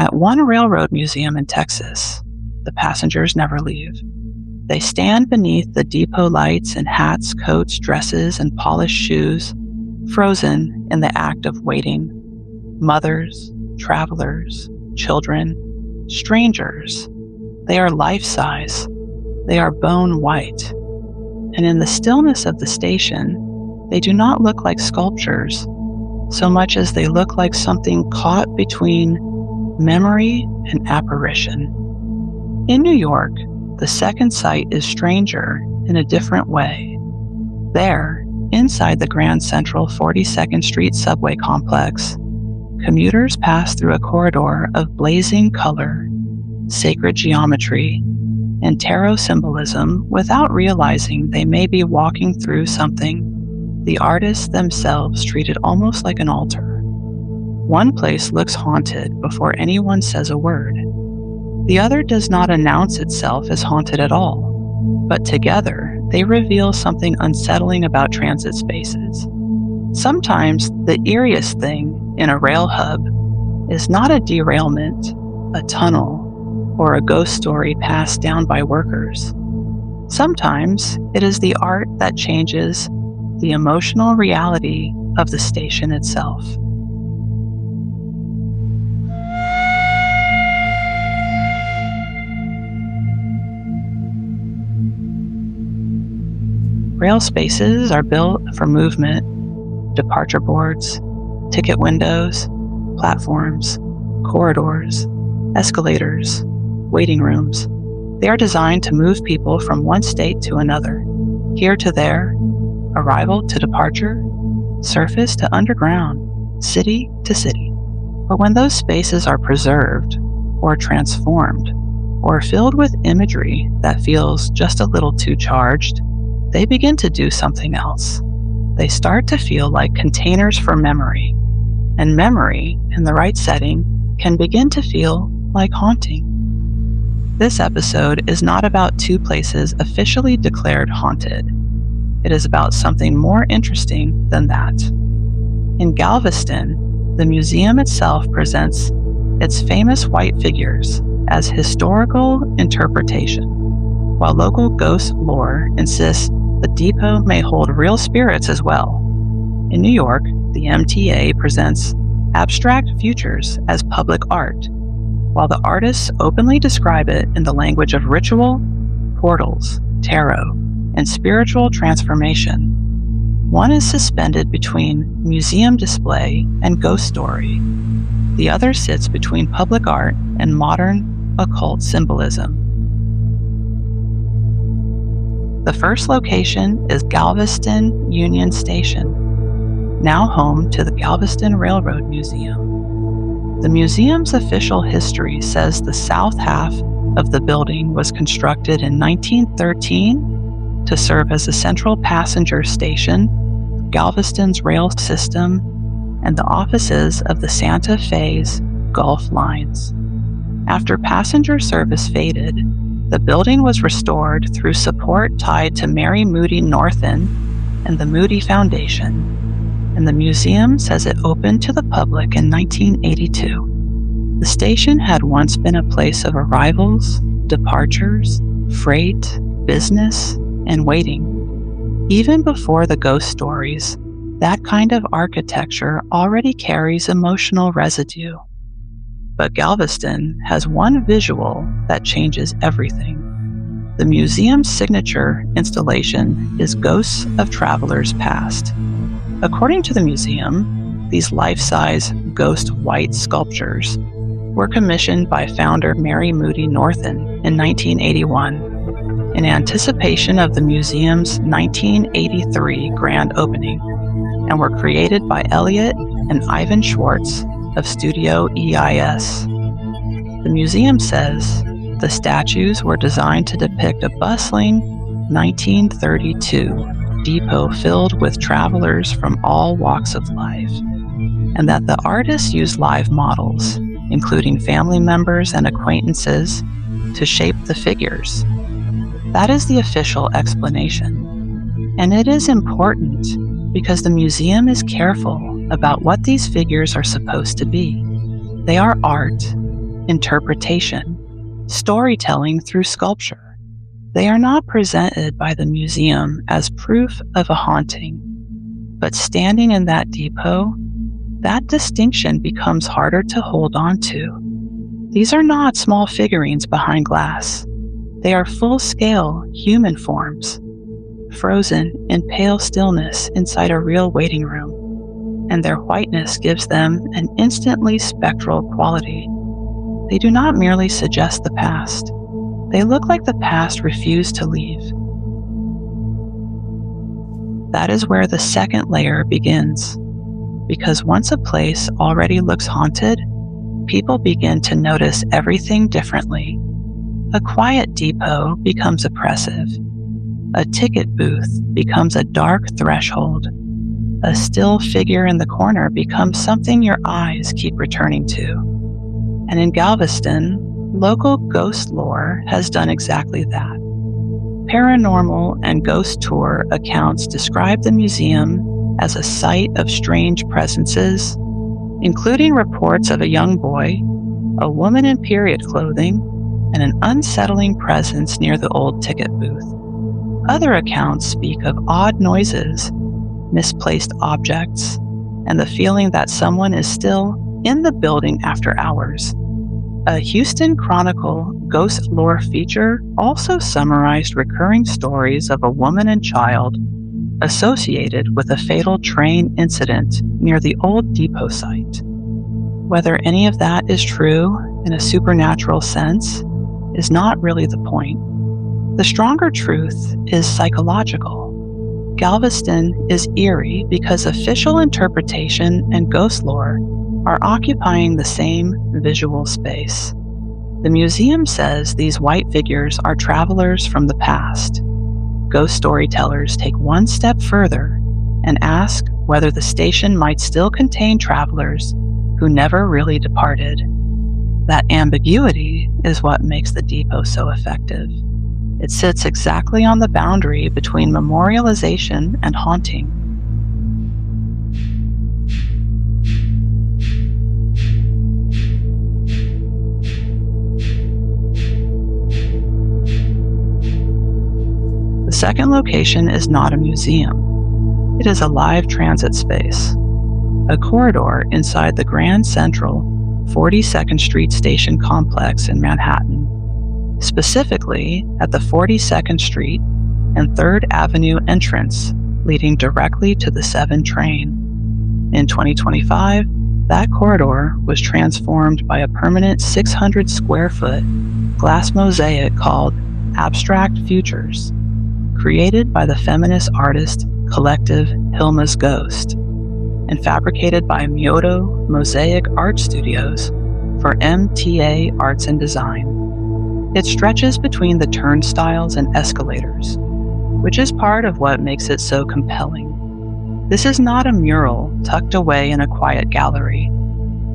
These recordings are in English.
At one railroad museum in Texas, the passengers never leave. They stand beneath the depot lights in hats, coats, dresses, and polished shoes, frozen in the act of waiting. Mothers, travelers, children, strangers. They are life-size. They are bone white. And in the stillness of the station, they do not look like sculptures, so much as they look like something caught between memory and apparition. In New York, the second sight is stranger in a different way. There, inside the Grand Central 42nd Street subway complex, commuters pass through a corridor of blazing color, sacred geometry, and tarot symbolism without realizing they may be walking through something the artists themselves treated almost like an altar. One place looks haunted before anyone says a word. The other does not announce itself as haunted at all, but together they reveal something unsettling about transit spaces. Sometimes the eeriest thing in a rail hub is not a derailment, a tunnel, or a ghost story passed down by workers. Sometimes it is the art that changes the emotional reality of the station itself. Rail spaces are built for movement, departure boards, ticket windows, platforms, corridors, escalators, waiting rooms. They are designed to move people from one state to another, here to there, arrival to departure, surface to underground, city to city. But when those spaces are preserved, or transformed, or filled with imagery that feels just a little too charged, they begin to do something else. They start to feel like containers for memory, and memory, in the right setting, can begin to feel like haunting. This episode is not about two places officially declared haunted. It is about something more interesting than that. In Galveston, the museum itself presents its famous white figures as historical interpretation, while local ghost lore insists the depot may hold real spirits as well. In New York, the MTA presents abstract futures as public art, while the artists openly describe it in the language of ritual, portals, tarot, and spiritual transformation. One is suspended between museum display and ghost story. The other sits between public art and modern occult symbolism. The first location is Galveston Union Station, now home to the Galveston Railroad Museum. The museum's official history says the south half of the building was constructed in 1913 to serve as a central passenger station, Galveston's rail system, and the offices of the Santa Fe's Gulf lines. After passenger service faded, the building was restored through support tied to Mary Moody Northen and the Moody Foundation, and the museum says it opened to the public in 1982. The station had once been a place of arrivals, departures, freight, business, and waiting. Even before the ghost stories, that kind of architecture already carries emotional residue. But Galveston has one visual that changes everything. The museum's signature installation is Ghosts of Travelers Past. According to the museum, these life-size ghost white sculptures were commissioned by founder Mary Moody Northen in 1981 in anticipation of the museum's 1983 grand opening, and were created by Elliot and Ivan Schwartz of Studio EIS. The museum says the statues were designed to depict a bustling 1932 depot filled with travelers from all walks of life, and that the artists used live models, including family members and acquaintances, to shape the figures. That is the official explanation, and it is important because the museum is careful about what these figures are supposed to be. They are art, interpretation, storytelling through sculpture. They are not presented by the museum as proof of a haunting, but standing in that depot, that distinction becomes harder to hold on to. These are not small figurines behind glass. They are full-scale human forms, frozen in pale stillness inside a real waiting room, and their whiteness gives them an instantly spectral quality. They do not merely suggest the past. They look like the past refused to leave. That is where the second layer begins, because once a place already looks haunted, people begin to notice everything differently. A quiet depot becomes oppressive. A ticket booth becomes a dark threshold. A still figure in the corner becomes something your eyes keep returning to. And in Galveston, local ghost lore has done exactly that. Paranormal and ghost tour accounts describe the museum as a site of strange presences, including reports of a young boy, a woman in period clothing, and an unsettling presence near the old ticket booth. Other accounts speak of odd noises, misplaced objects, and the feeling that someone is still in the building after hours. A Houston Chronicle ghost lore feature also summarized recurring stories of a woman and child associated with a fatal train incident near the old depot site. Whether any of that is true in a supernatural sense is not really the point. The stronger truth is psychological. Galveston is eerie because official interpretation and ghost lore are occupying the same visual space. The museum says these white figures are travelers from the past. Ghost storytellers take one step further and ask whether the station might still contain travelers who never really departed. That ambiguity is what makes the depot so effective. It sits exactly on the boundary between memorialization and haunting. The second location is not a museum. It is a live transit space, a corridor inside the Grand Central 42nd Street Station complex in Manhattan, specifically at the 42nd Street and 3rd Avenue entrance leading directly to the 7 train. In 2025, that corridor was transformed by a permanent 600 square foot glass mosaic called Abstract Futures, created by the feminist artist collective Hilma's Ghost, and fabricated by Myoto Mosaic Art Studios for MTA Arts and Design. It stretches between the turnstiles and escalators, which is part of what makes it so compelling. This is not a mural tucked away in a quiet gallery.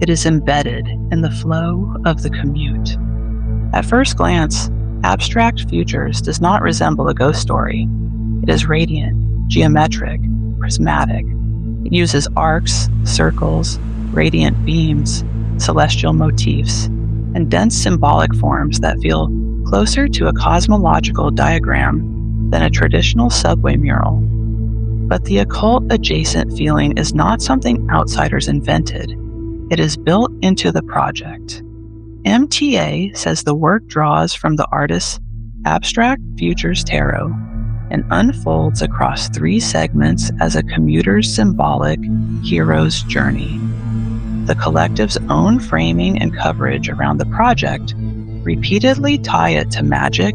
It is embedded in the flow of the commute. At first glance, Abstract Futures does not resemble a ghost story. It is radiant, geometric, prismatic. It uses arcs, circles, radiant beams, celestial motifs, and dense symbolic forms that feel closer to a cosmological diagram than a traditional subway mural. But the occult-adjacent feeling is not something outsiders invented. It is built into the project. MTA says the work draws from the artist's Abstract Futures Tarot and unfolds across 3 segments as a commuter's symbolic hero's journey. The collective's own framing and coverage around the project repeatedly tie it to magic,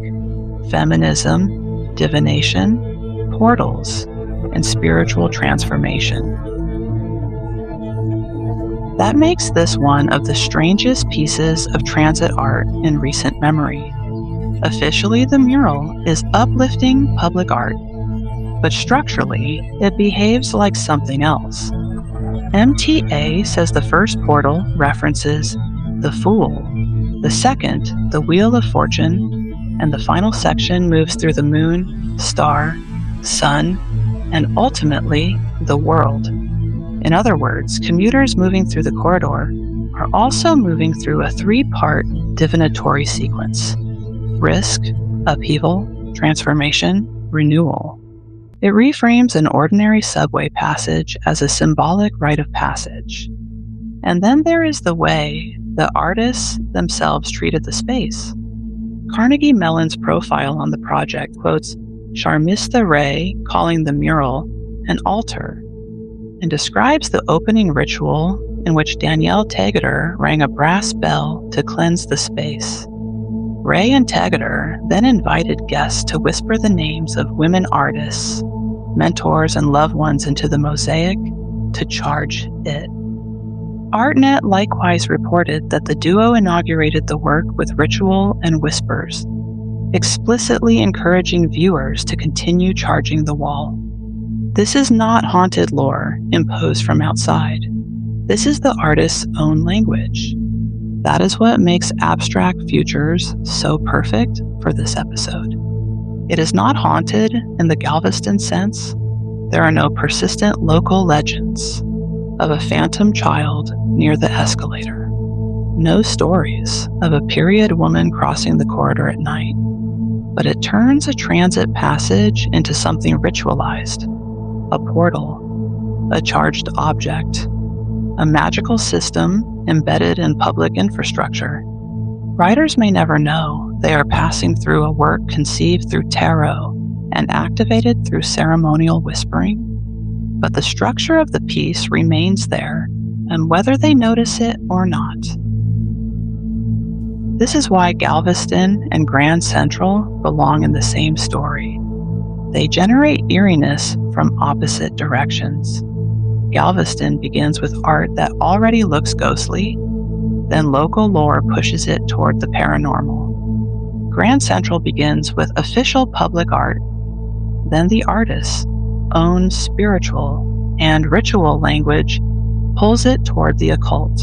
feminism, divination, portals, and spiritual transformation. That makes this one of the strangest pieces of transit art in recent memory. Officially, the mural is uplifting public art, but structurally, it behaves like something else. MTA says the first portal references the Fool, the second, the Wheel of Fortune, and the final section moves through the moon, star, sun, and ultimately, the world. In other words, commuters moving through the corridor are also moving through a three-part divinatory sequence: risk, upheaval, transformation, renewal. It reframes an ordinary subway passage as a symbolic rite of passage. And then there is the way the artists themselves treated the space. Carnegie Mellon's profile on the project quotes Sharmistha Ray calling the mural an altar, and describes the opening ritual in which Danielle Tegeter rang a brass bell to cleanse the space. Ray and Tegeter then invited guests to whisper the names of women artists, mentors, and loved ones into the mosaic to charge it. ArtNet likewise reported that the duo inaugurated the work with ritual and whispers, explicitly encouraging viewers to continue charging the wall. This is not haunted lore imposed from outside. This is the artist's own language. That is what makes abstract futures so perfect for this episode. It is not haunted in the Galveston sense. There are no persistent local legends of a phantom child near the escalator. No stories of a period woman crossing the corridor at night. But it turns a transit passage into something ritualized, a portal, a charged object, a magical system embedded in public infrastructure. Writers may never know they are passing through a work conceived through tarot and activated through ceremonial whispering, but the structure of the piece remains there, and whether they notice it or not. This is why Galveston and Grand Central belong in the same story. They generate eeriness from opposite directions. Galveston begins with art that already looks ghostly, then local lore pushes it toward the paranormal. Grand Central begins with official public art, then the artist's own spiritual and ritual language pulls it toward the occult.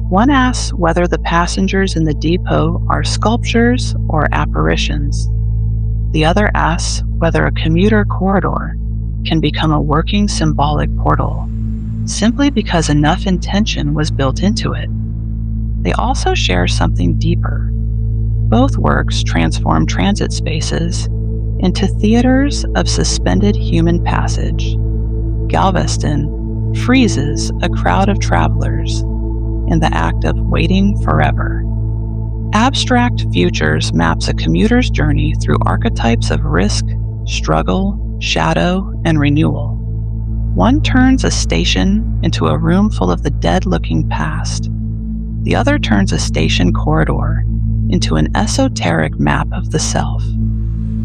One asks whether the passengers in the depot are sculptures or apparitions. The other asks whether a commuter corridor can become a working symbolic portal, simply because enough intention was built into it. They also share something deeper. Both works transform transit spaces into theaters of suspended human passage. Galveston freezes a crowd of travelers in the act of waiting forever. Abstract Futures maps a commuter's journey through archetypes of risk, struggle, shadow, and renewal. One turns a station into a room full of the dead-looking past. The other turns a station corridor into an esoteric map of the self.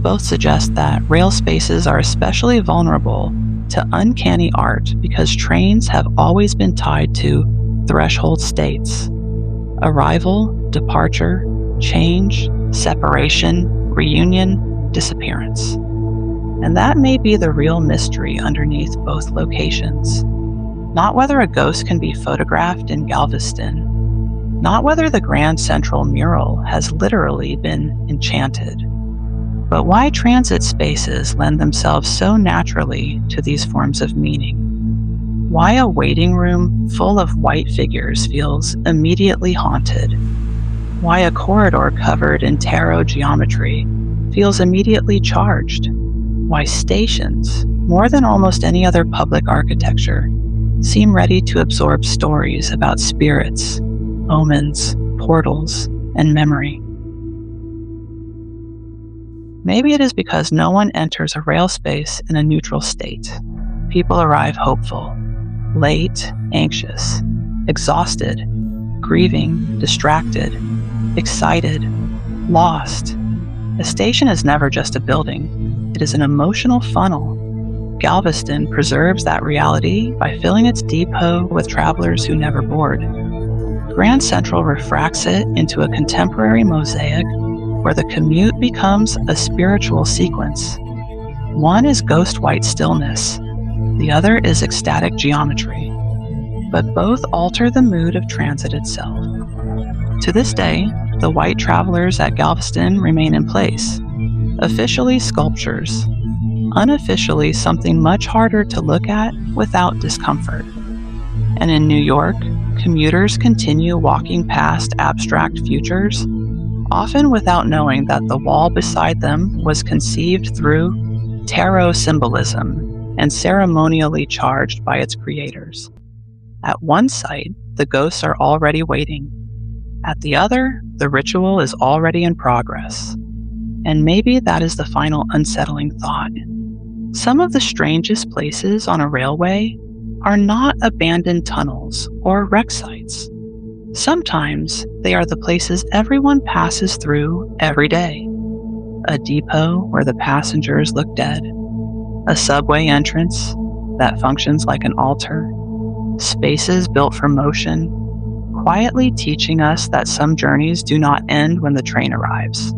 Both suggest that rail spaces are especially vulnerable to uncanny art because trains have always been tied to threshold states: arrival, departure, change, separation, reunion, disappearance. And that may be the real mystery underneath both locations. Not whether a ghost can be photographed in Galveston, not whether the Grand Central mural has literally been enchanted, but why transit spaces lend themselves so naturally to these forms of meaning. Why a waiting room full of white figures feels immediately haunted. Why a corridor covered in tarot geometry feels immediately charged. Why stations, more than almost any other public architecture, seem ready to absorb stories about spirits, omens, portals, and memory. Maybe it is because no one enters a rail space in a neutral state. People arrive hopeful, late, anxious, exhausted, grieving, distracted, excited, lost. A station is never just a building. It is an emotional funnel. Galveston preserves that reality by filling its depot with travelers who never board. Grand Central refracts it into a contemporary mosaic where the commute becomes a spiritual sequence. One is ghost white stillness, the other is ecstatic geometry, but both alter the mood of transit itself. To this day, the white travelers at Galveston remain in place, officially sculptures, unofficially something much harder to look at without discomfort. And in New York, commuters continue walking past abstract futures, often without knowing that the wall beside them was conceived through tarot symbolism and ceremonially charged by its creators. At one site, the ghosts are already waiting. At the other, the ritual is already in progress. And maybe that is the final unsettling thought. Some of the strangest places on a railway are not abandoned tunnels or wreck sites. Sometimes they are the places everyone passes through every day. A depot where the passengers look dead. A subway entrance that functions like an altar. Spaces built for motion, quietly teaching us that some journeys do not end when the train arrives.